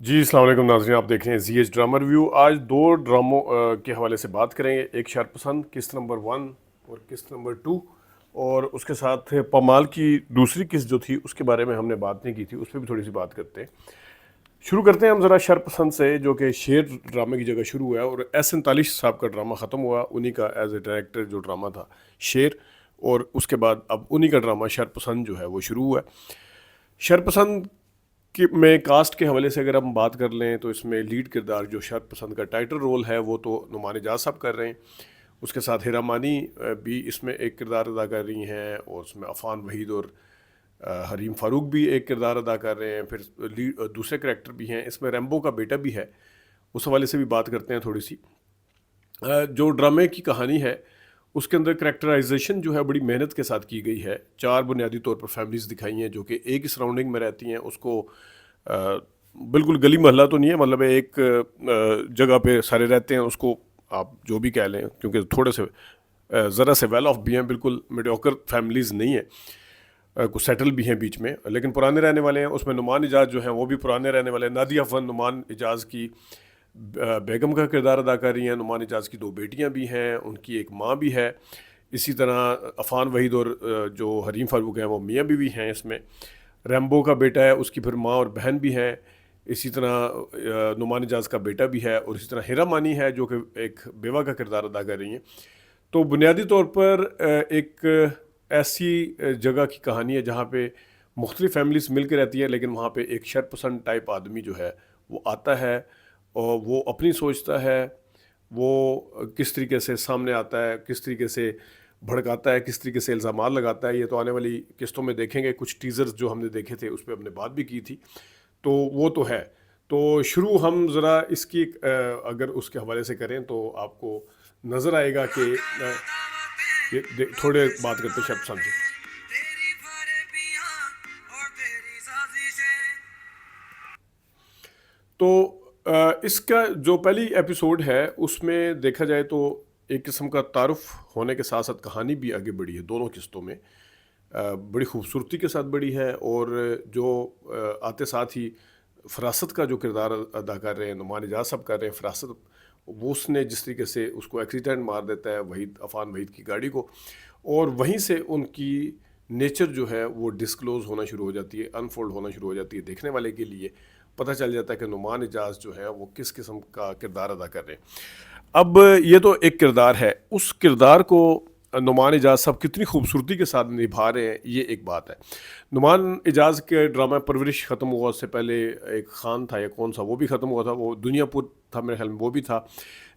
जी, अस्सलाम वालेकुम नाज़रीन, आप देख रहे हैं ज़ी एच ड्रामा रिव्यू। आज दो ड्रामों के हवाले से बात करेंगे। एक शरपसंद किस्त नंबर 1 और किस्त नंबर 2, और उसके साथ पमाल की दूसरी किस्त जो थी उसके बारे में हमने बात नहीं की थी, उस पर भी थोड़ी सी बात करते हैं। शुरू करते हैं हम ज़रा शरपसंद से, जो कि शेर ड्रामे की जगह शुरू हुआ है और S47 साहब का ड्रामा ख़त्म हुआ, उन्हीं का एज ए डायरेक्टर जो ड्रामा था शेर, और उसके बाद अब उन्हीं का ड्रामा शरपसंद जो है वो शुरू हुआ है। शरपसंद कि में कास्ट के हवाले से अगर हम बात कर लें तो इसमें लीड किरदार जो शरपसंद का टाइटल रोल है वो तो नुमान इजाज़ साहब कर रहे हैं। उसके साथ हिरा मानी भी इसमें एक किरदार अदा कर रही हैं, और उसमें अफ़ान वहीद और हरीम फ़ारूक भी एक किरदार अदा कर रहे हैं। फिर लीड दूसरे करैक्टर भी हैं, इसमें रैम्बो का बेटा भी है, उस हवाले से भी बात करते हैं थोड़ी सी। जो ड्रामे की कहानी है उसके अंदर करैक्टराइजेशन जो है बड़ी मेहनत के साथ की गई है। चार बुनियादी तौर पर फैमिलीज़ दिखाई हैं जो कि एक ही सराउंडिंग में रहती हैं। उसको बिल्कुल गली मोहल्ला तो नहीं है, मतलब एक जगह पे सारे रहते हैं, उसको आप जो भी कह लें, क्योंकि थोड़े से ज़रा से वेल ऑफ भी हैं, बिल्कुल मीडियोकर फैमिलीज़ नहीं है। कुछ सेटल भी हैं बीच में, लेकिन पुराने रहने वाले हैं। उसमें नुमान इजाज़ जो हैं वो भी पुराने रहने वाले हैं। नादिया अफन नुमान इजाज़ की बेगम का किरदार अदा कर रही हैं। नुमान इजाज़ की दो बेटियां भी हैं, उनकी एक माँ भी है। इसी तरह अफ़ान वहीद और जो हरीम फारूक हैं वो मियाँ बीवी हैं इसमें। रैम्बो का बेटा है, उसकी फिर माँ और बहन भी हैं। इसी तरह नुमान इजाज़ का बेटा भी है, और इसी तरह हिरा मानी है जो कि एक बेवा का किरदार अदा कर रही हैं। तो बुनियादी तौर पर एक ऐसी जगह की कहानी है जहाँ पे मुख्तलिफ फैमिलीज मिल के रहती है, लेकिन वहाँ पे एक शरपसंद टाइप आदमी जो है वो आता है, और वो अपनी सोचता है, वो किस तरीके से सामने आता है, किस तरीके से भड़काता है, किस तरीके से इल्ज़ामात लगाता है। ये तो आने वाली किस्तों में देखेंगे। कुछ टीज़र्स जो हमने देखे थे उस पर हमने बात भी की थी, तो वो तो है। तो शुरू हम ज़रा इसकी अगर उसके हवाले से करें तो आपको नज़र आएगा कि थोड़े बात करते हैं शब्द समझे। तो इसका जो पहली एपिसोड है उसमें देखा जाए तो एक किस्म का तारुफ होने के साथ साथ कहानी भी आगे बढ़ी है दोनों किस्तों में। बड़ी खूबसूरती के साथ बढ़ी है, और जो आते साथ ही फरासत का जो किरदार अदा कर रहे हैं नुमान इजाज़ साहब कर रहे हैं फरासत, वो उसने जिस तरीके से उसको एक्सीडेंट मार देता है वहीद अफ़ान वहीद की गाड़ी को, और वहीं से उनकी नेचर जो है वो डिस्क्लोज होना शुरू हो जाती है, अनफोल्ड होना शुरू हो जाती है। देखने वाले के लिए पता चल जाता है कि नुमान इजाज़ जो है वो किस किस्म का किरदार अदा कर रहे हैं। अब ये तो एक किरदार है, उस किरदार को नुमान इजाज़ साहब कितनी खूबसूरती के साथ निभा रहे हैं ये एक बात है। नुमान इजाज़ के ड्रामा परवरिश ख़त्म हुआ, उससे पहले एक ख़ान था या कौन सा वो भी ख़त्म हुआ था, वो दुनियापुर था मेरे ख्याल में, वो भी था।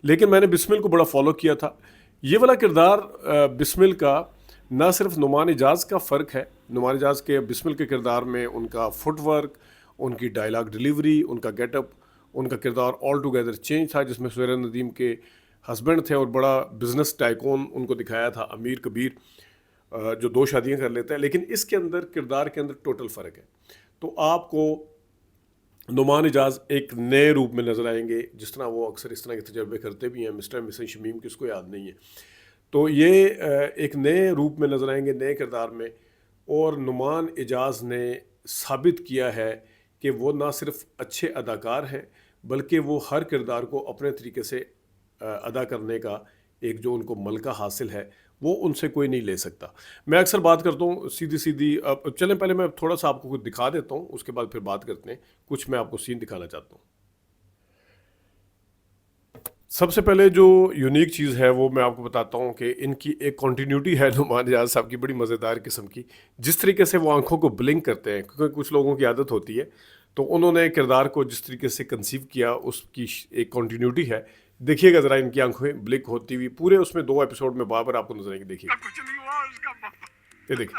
लेकिन मैंने बिस्मिल को बड़ा फॉलो किया था। ये वाला किरदार बिस्मिल का ना सिर्फ नुमान इजाज़ का फ़र्क है, नुमान इजाज़ के बिस्मिल के किरदार में उनका फुटवर्क, उनकी डायलॉग डिलीवरी, उनका गेटअप, उनका किरदार ऑल टुगेदर चेंज था, जिसमें सुहैर नदीम के हस्बैंड थे और बड़ा बिजनेस टाइकून उनको दिखाया था, अमीर कबीर, जो दो शादियां कर लेता है। लेकिन इसके अंदर किरदार के अंदर टोटल फ़र्क है। तो आपको नुमान इजाज़ एक नए रूप में नज़र आएंगे, जिस तरह वो अक्सर इस तरह के तजर्बे करते भी हैं। मिस्टर मिसेस शमीम किसको याद नहीं है। तो ये एक नए रूप में नज़र आएंगे, नए किरदार में। और नुमान इजाज़ ने साबित किया है कि वो ना सिर्फ अच्छे अदाकार हैं, बल्कि वो हर किरदार को अपने तरीके से अदा करने का एक जो उनको मलका हासिल है वो उनसे कोई नहीं ले सकता। मैं अक्सर बात करता हूँ सीधी सीधी। अब चलें, पहले मैं थोड़ा सा आपको कुछ दिखा देता हूँ, उसके बाद फिर बात करते हैं। कुछ मैं आपको सीन दिखाना चाहता हूँ। सबसे पहले जो यूनिक चीज़ है वो मैं आपको बताता हूँ कि इनकी एक कॉन्टीन्यूटी है नुमान इजाज़ साहब की, बड़ी मज़ेदार किस्म की। जिस तरीके से वो आंखों को ब्लिंक करते हैं, क्योंकि कुछ लोगों की आदत होती है, तो उन्होंने किरदार को जिस तरीके से कंसीव किया उसकी एक कॉन्टीन्यूटी है। देखिएगा ज़रा, इनकी आंखें ब्लिंक होती हुई पूरे उसमें दो एपिसोड में बार बार आपको नजर आएंगे। देखिए, ये देखिए,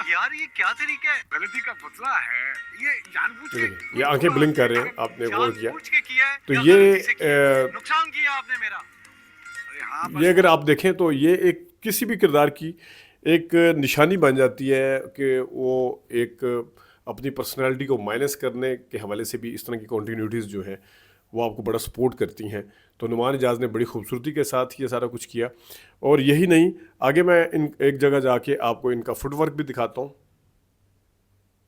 यार ये क्या तरीका है, गलती का बदला है ये, जानबूझ ये के देखिए, ये आंखें ब्लिंक कर रहे हैं, आपने गौर किया। जानबूझ के किया है तो या ये गलती से किया है? नुकसान किया आपने मेरा। अरे हाँ ये बस अगर आप देखें तो ये एक किसी भी किरदार की एक निशानी बन जाती है कि वो एक अपनी पर्सनालिटी को माइनस करने के हवाले से भी इस तरह की कॉन्टीन्यूटीज़ जो हैं वो आपको बड़ा सपोर्ट करती हैं। तो नुमान इजाज़ ने बड़ी खूबसूरती के साथ ये सारा कुछ किया। और यही नहीं, आगे मैं इन एक जगह जाके आपको इनका फुटवर्क भी दिखाता हूँ।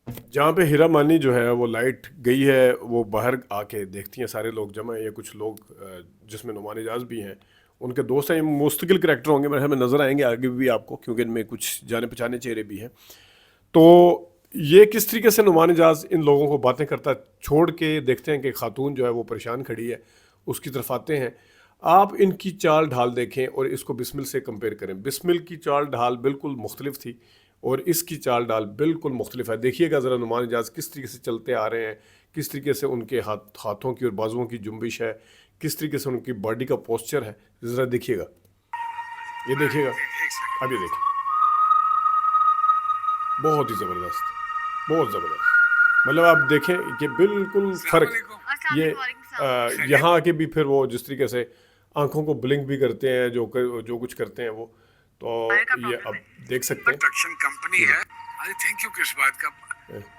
जहाँ पे हीरा मानी जो है वो लाइट गई है, वो बाहर आके देखती हैं, सारे लोग जमा हैं, या कुछ लोग जिसमें नुमान इजाज भी हैं, उनके दोस्त हैं, ये मुस्तकिल करैक्टर होंगे, मेरे हमें नज़र आएंगे आगे भी आपको, क्योंकि इनमें कुछ जाने पहचाने चेहरे भी हैं। तो ये किस तरीके से नुमान इजाज इन लोगों को बातें करता छोड़ के देखते हैं कि खातून जो है वो परेशान खड़ी है, उसकी तरफ आते हैं। आप इनकी चाल ढाल देखें और इसको बिस्मिल से कंपेयर करें। बिस्मिल की चाल ढाल बिल्कुल मुख्तलिफ थी और इसकी चाल ढाल बिल्कुल मुख्तलिफ है। देखिएगा ज़रा नुमान इजाज किस तरीके से चलते आ रहे हैं, किस तरीके से उनके हाथों की और बाजुओं की जुम्बिश है, किस तरीके से उनकी बॉडी का पोस्चर है, ज़रा देखिएगा, ये देखिएगा, एक सेकंड। अब ये देखिए, बहुत ही ज़बरदस्त, बहुत ज़बरदस्त। मतलब आप देखें कि बिल्कुल फ़र्क। ये यहाँ आके भी फिर वो जिस तरीके से आंखों को ब्लिंक भी करते हैं, जो कुछ करते हैं वो, तो ये अब देख सकते हैं। प्रोडक्शन कंपनी है। अरे थैंक यू किस बात का,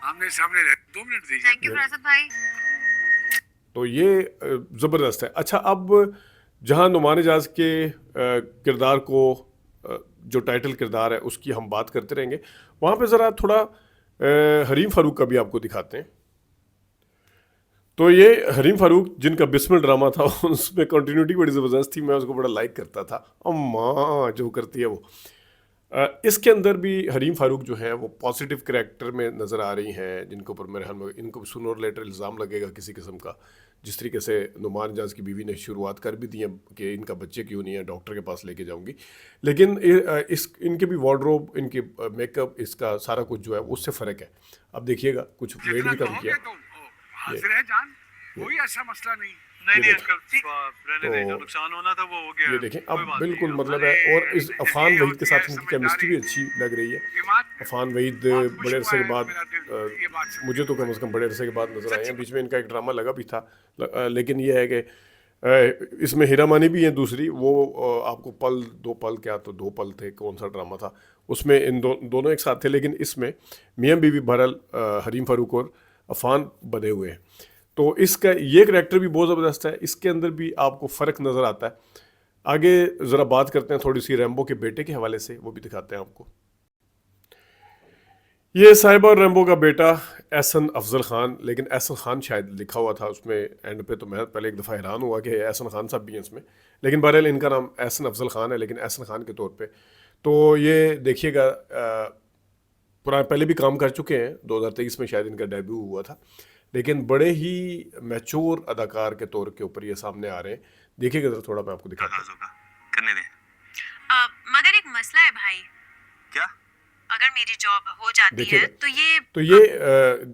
आमने सामने रह 2 मिनट दीजिए। थैंक यू फरासत भाई। तो ये ज़बरदस्त है। अच्छा, अब जहाँ नुमान इजाज के किरदार को जो टाइटल किरदार है उसकी हम बात करते रहेंगे, वहाँ पे ज़रा थोड़ा हरीम फारूक का भी आपको दिखाते हैं। तो ये हरीम फारूक जिनका बिस्मिल ड्रामा था उसमें कंटिन्यूटी बड़ी ज़बरदस्त थी, मैं उसको बड़ा लाइक करता था। अम्मा जो करती है वो, इसके अंदर भी हरीम फारूक जो है वो पॉजिटिव करैक्टर में नज़र आ रही हैं, जिनके ऊपर मेरे ख्याल में इनको सूनर और लेटर इल्ज़ाम लगेगा किसी किस्म का। जिस तरीके से नुमान इजाज की बीवी ने शुरुआत कर भी दी है कि इनका बच्चे क्यों नहीं है, डॉक्टर के पास लेके जाऊंगी, लेकिन इस इनके भी वार्डरोब, इनके मेकअप, इसका सारा कुछ जो है उससे फ़र्क है। अब देखिएगा कुछ वेट जितना भी कम कहोगे किया। तो हाजिर है जान, कोई ऐसा मसला नहीं। ये नहीं देखें। अंकल, रहने दें, जो तो नुकसान होना था वो हो गया। ये देखें, अब कोई बात बिल्कुल नहीं। मतलब है। और इस अफान वहीद के साथ इनकी केमिस्ट्री भी अच्छी लग रही है। अफान वहीद बड़े अरसे के बाद, मुझे तो कम से कम बड़े अरसे के बाद नज़र आए हैं। बीच में इनका एक ड्रामा लगा भी था, लेकिन ये है कि इसमें हीरा मानी भी है दूसरी, वो आपको दो पल क्या, तो 2 पल थे, कौन सा ड्रामा था उसमें, इन दोनों एक साथ थे। लेकिन इसमें मियाँ बीवी बहरहाल हरीम फारूक और अफान बने हुए हैं। तो इसका ये करैक्टर भी बहुत ज़बरदस्त है, इसके अंदर भी आपको फ़र्क नज़र आता है। आगे ज़रा बात करते हैं थोड़ी सी रैम्बो के बेटे के हवाले से, वो भी दिखाते हैं आपको। ये साहिबा और रैम्बो का बेटा एहसन अफजल ख़ान, लेकिन एहसन ख़ान शायद लिखा हुआ था उसमें एंड पे, तो मैं पहले एक दफ़ा हैरान हुआ कि एहसन ख़ान साहब भी हैं इसमें, लेकिन बहरहाल इनका नाम एहसन अफजल ख़ान है, लेकिन एहसन ख़ान के तौर पे। तो ये देखिएगा, पहले भी काम कर चुके हैं, 2023 में शायद इनका डेब्यू हुआ था, लेकिन बड़े ही मैच्योर अदाकार के तौर के ऊपर ये सामने आ रहे हैं। देखिएगा जरा, थोड़ा मैं आपको दिखाता हूँ। करने दें। मगर एक मसला है भाई, क्या? अगर मेरी जॉब हो जाती है देखिएगा, तो ये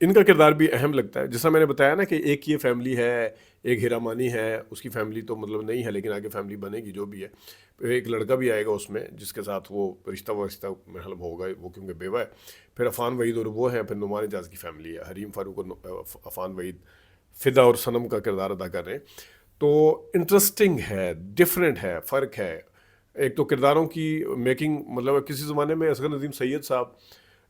इनका किरदार भी अहम लगता है। जैसा मैंने बताया ना कि एक ये फैमिली है, एक हीरा मानी है, उसकी फैमिली तो मतलब नहीं है, लेकिन आगे फैमिली बनेगी जो भी है। एक लड़का भी आएगा उसमें जिसके साथ वो रिश्ता मेरे ख्याल में होगा वो, क्योंकि बेवा है। फिर अफान वहीद और वो हैं, फिर नुमान इजाज की फैमिली है, हरीम फारूक और अफान वहीद फ़िदा और सनम का किरदार अदा कर रहे हैं। तो इंटरेस्टिंग है, डिफरेंट है, फ़र्क है। एक तो किरदारों की मेकिंग, मतलब किसी ज़माने में असगर नदीम सैयद साहब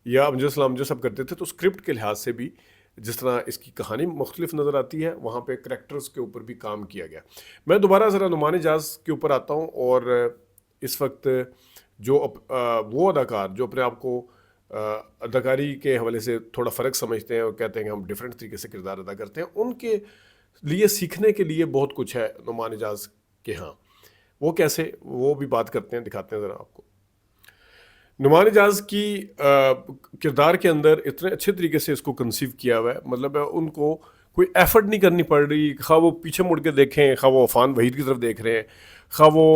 या अमजद साहब करते थे, तो स्क्रिप्ट के लिहाज से भी जिस तरह इसकी कहानी मुख्तलिफ नज़र आती है, वहाँ पे करैक्टर्स के ऊपर भी काम किया गया। मैं दोबारा ज़रा नुमान इजाज के ऊपर आता हूँ, और इस वक्त जो वो अदाकार जो अपने आप को अदाकारी के हवाले से थोड़ा फ़र्क समझते हैं और कहते हैं कि हम डिफरेंट तरीके से किरदार अदा करते हैं, उनके लिए सीखने के लिए बहुत कुछ है नुमान इजाज के यहाँ। वो कैसे, वो भी बात करते हैं, दिखाते हैं ज़रा आपको। नुमान इजाज की किरदार के अंदर इतने अच्छे तरीके से इसको कंसीव किया हुआ है, मतलब उनको कोई एफर्ट नहीं करनी पड़ रही, खा वो पीछे मुड़ के देखें, खा वो अफान वहीद की तरफ देख रहे हैं, खा वो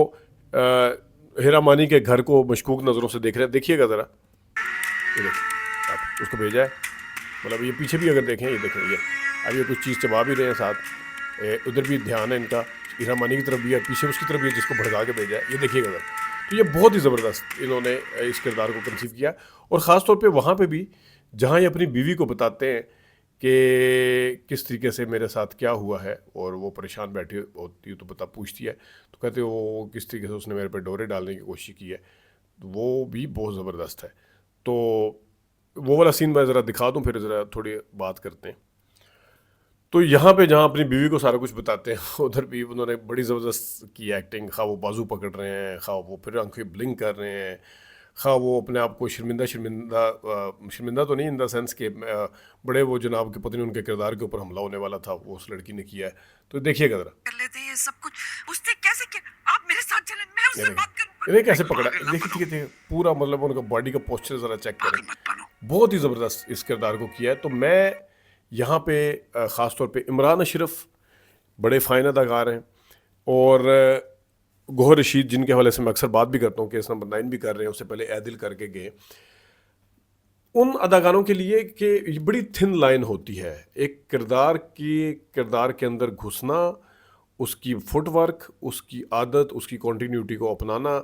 हीरा मानी के घर को मशकूक नज़रों से देख रहे हैं। देखिएगा ज़रा, ये देखिए, आप उसको भेजा है, मतलब ये पीछे भी अगर देखें, ये देखें, ये अब ये कुछ चीज़ चबा भी रहे हैं साथ, उधर भी ध्यान है इनका, हीरा मानी की तरफ भी है, पीछे उसकी तरफ भी है जिसको भड़का के भेजा है, ये देखिएगा ज़रा। तो ये बहुत ही ज़बरदस्त इन्होंने इस किरदार को कंसीव किया, और ख़ास तौर पे वहाँ पे भी जहाँ ये अपनी बीवी को बताते हैं कि किस तरीके से मेरे साथ क्या हुआ है, और वो परेशान बैठी होती है, तो पूछती है, तो कहते हो वो किस तरीके से उसने मेरे पे डोरे डालने की कोशिश की है, वो भी बहुत ज़बरदस्त है। तो वो वाला सीन मैं ज़रा दिखा दूँ, फिर ज़रा थोड़ी बात करते हैं। तो यहाँ पे जहाँ अपनी बीवी को सारा कुछ बताते हैं, उधर भी उन्होंने बड़ी ज़बरदस्त की एक्टिंग, खा वो बाजू पकड़ रहे हैं, खा वो फिर आंखें ब्लिंक कर रहे हैं, हाँ वो अपने आप को शर्मिंदा तो नहीं इन द सेंस के बड़े वो जनाब के पत्नी उनके किरदार के ऊपर हमला होने वाला था वो उस लड़की ने किया है। तो देखिएगा ज़रा कर लेते हैं ये सब कुछ। उसने कैसे किया? आप मेरे साथ चलें, मैं उससे बात करूंगा। इन्हें कैसे पकड़ा, देखिए पूरा मतलब उनका बॉडी का पोस्चर ज़रा चेक करें, पागल मत बनो। बहुत ही ज़बरदस्त इस किरदार को किया है। तो मैं यहाँ पे ख़ास तौर पे इमरान अशरफ बड़े फ़ाइन अदाकार हैं और गौहर रशीद जिनके हवाले से मैं अक्सर बात भी करता हूँ, केस नंबर 9 भी कर रहे हैं, उससे पहले ऐदिल करके गए, उन अदाकारों के लिए कि ये बड़ी थिन लाइन होती है एक किरदार के अंदर घुसना, उसकी फुटवर्क, उसकी आदत, उसकी कॉन्टीन्यूटी को अपनाना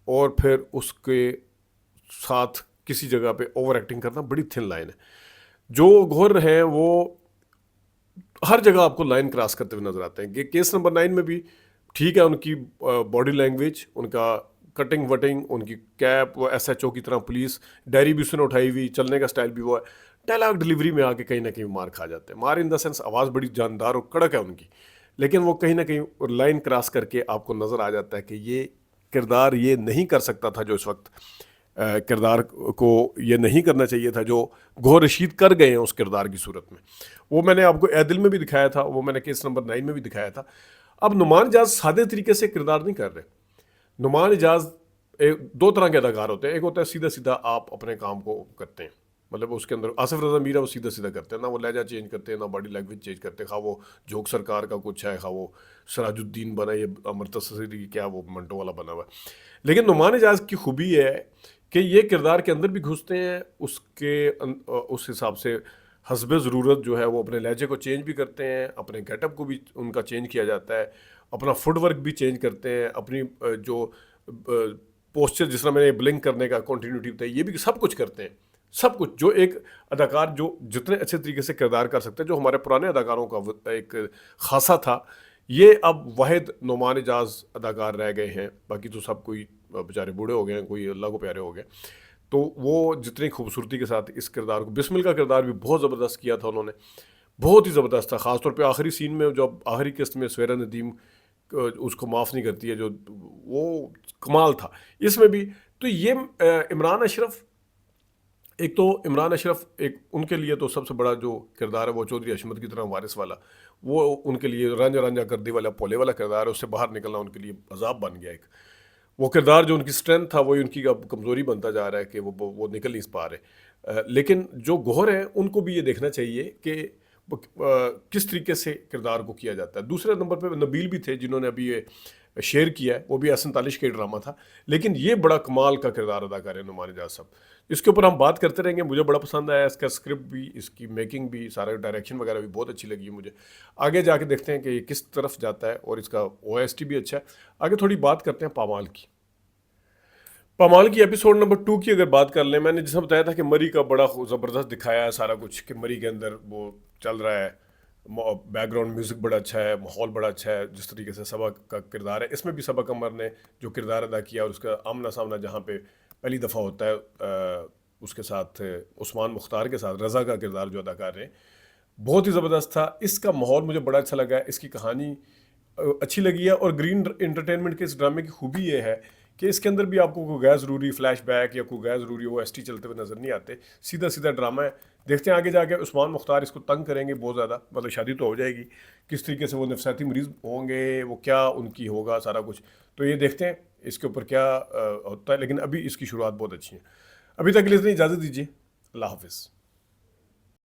और फिर उसके साथ किसी जगह पे ओवर एक्टिंग करना, बड़ी थिन लाइन है। जो गौहर हैं वो हर जगह आपको लाइन क्रॉस करते हुए नजर आते हैं। केस नंबर 9 में भी ठीक है, उनकी बॉडी लैंग्वेज, उनका कटिंग वटिंग, उनकी कैप, वो SHO की तरह पुलिस डायरी भी उसने उठाई हुई, चलने का स्टाइल भी वो है। डायलॉग डिलीवरी में आके कहीं ना कहीं मार खा जाते हैं, मार इन द सेंस आवाज़ बड़ी जानदार और कड़क है उनकी, लेकिन वो कहीं ना कहीं लाइन क्रॉस करके आपको नज़र आ जाता है कि ये किरदार ये नहीं कर सकता था जो इस वक्त किरदार को ये नहीं करना चाहिए था जो गौहर रशीद कर गए हैं उस किरदार की सूरत में। वो मैंने आपको ऐदिल में भी दिखाया था, वो मैंने केस नंबर 9 में भी दिखाया था। अब नुमान इजाज सादे तरीके से किरदार नहीं कर रहे। नुमान इजाज दो तरह के अदाकार होते हैं, एक होता है सीधा सीधा आप अपने काम को करते हैं, मतलब उसके अंदर आसिफ रजा मीरा वो सीधा सीधा करते हैं ना, वो लहजा चेंज करते हैं ना बॉडी लैंग्वेज चेंज करते हैं, खा वो जोक सरकार का कुछ है, खा वो सराजुद्दीन बना, ये अमृतसरी क्या वो मंटो वाला बना हुआ है। लेकिन नुमान इजाज की खूबी है कि ये किरदार के अंदर भी घुसते हैं, उस हिसाब से हस्बे ज़रूरत जो है वो अपने लहजे को चेंज भी करते हैं, अपने गेटअप को भी उनका चेंज किया जाता है, अपना फुटवर्क भी चेंज करते हैं, अपनी जो पोस्चर जिस तरह मैंने ब्लिंक करने का कॉन्टीन्यूटी बताई, ये भी सब कुछ करते हैं। सब कुछ जो एक अदाकार जो जितने अच्छे तरीके से किरदार कर सकते हैं, जो हमारे पुराने अदाकारों का एक खासा था, ये अब वाहिद नुमान इजाज अदाकार रह गए हैं। बाकी तो सब कोई बेचारे बूढ़े हो गए हैं, कोई अल्लाह को प्यारे हो गए। तो वो जितनी खूबसूरती के साथ इस किरदार को, बिस्मिल का किरदार भी बहुत ज़बरदस्त किया था उन्होंने, बहुत ही ज़बरदस्त था। ख़ासतौर पे आखिरी सीन में जब आखिरी किस्त में सवेरा नदीम उसको माफ़ नहीं करती है, जो वो कमाल था इसमें भी। तो ये इमरान अशरफ, एक तो इमरान अशरफ एक उनके लिए तो सबसे बड़ा जो किरदार है वो चौधरी हशमत की तरह वारिस वाला, वो उनके लिए रांझा रांझा कर दी वाला पोले वाला किरदार है, उससे बाहर निकलना उनके लिए अजाब बन गया। एक वो किरदार जो उनकी स्ट्रेंथ था वही उनकी अब कमज़ोरी बनता जा रहा है कि वो निकल नहीं पा रहे। लेकिन जो गौहर हैं उनको भी ये देखना चाहिए कि किस तरीके से किरदार को किया जाता है। दूसरे नंबर पे नबील भी थे जिन्होंने अभी ये शेयर किया है, वो भी एहसन तालिश का ड्रामा था, लेकिन ये बड़ा कमाल का किरदार अदा कर रहे हैं नुमान इजाज साहब। इसके ऊपर हम बात करते रहेंगे, मुझे बड़ा पसंद आया इसका स्क्रिप्ट भी, इसकी मेकिंग भी, सारा डायरेक्शन वगैरह भी बहुत अच्छी लगी मुझे। आगे जाके देखते हैं कि ये किस तरफ जाता है और इसका OST भी अच्छा है। आगे थोड़ी बात करते हैं पामाल की। पामाल की एपिसोड नंबर 2 की अगर बात कर लें, मैंने जैसा बताया था कि मरी का बड़ा ज़बरदस्त दिखाया है सारा कुछ, कि मरी के अंदर वो चल रहा है, बैकग्राउंड म्यूज़िक बड़ा अच्छा है, माहौल बड़ा अच्छा है, जिस तरीके से सबा का किरदार है, इसमें भी सबा कमर ने जो किरदार अदा किया और उसका आमना सामना जहाँ पे पहली दफ़ा होता है उसके साथ उस्मान मुख्तार के साथ रज़ा का किरदार जो अदा कर रहे हैं, बहुत ही ज़बरदस्त था। इसका माहौल मुझे बड़ा अच्छा लगा है, इसकी कहानी अच्छी लगी है। और ग्रीन एंटरटेनमेंट के इस ड्रामे की खूबी ये है कि इसके अंदर भी आपको कोई गैर ज़रूरी फ्लैशबैक या कोई गैर ज़रूरी OST चलते हुए नज़र नहीं आते, सीधा सीधा ड्रामा है। देखते हैं आगे जाके उस्मान मुख्तार इसको तंग करेंगे बहुत ज़्यादा, मतलब शादी तो हो जाएगी, किस तरीके से वो नफसियाती मरीज़ होंगे, वो क्या उनकी होगा सारा कुछ, तो ये देखते हैं इसके ऊपर क्या होता है। लेकिन अभी इसकी शुरुआत बहुत अच्छी है। अभी तक के लिए इतनी इजाज़त दीजिए, अल्लाह हाफिज़।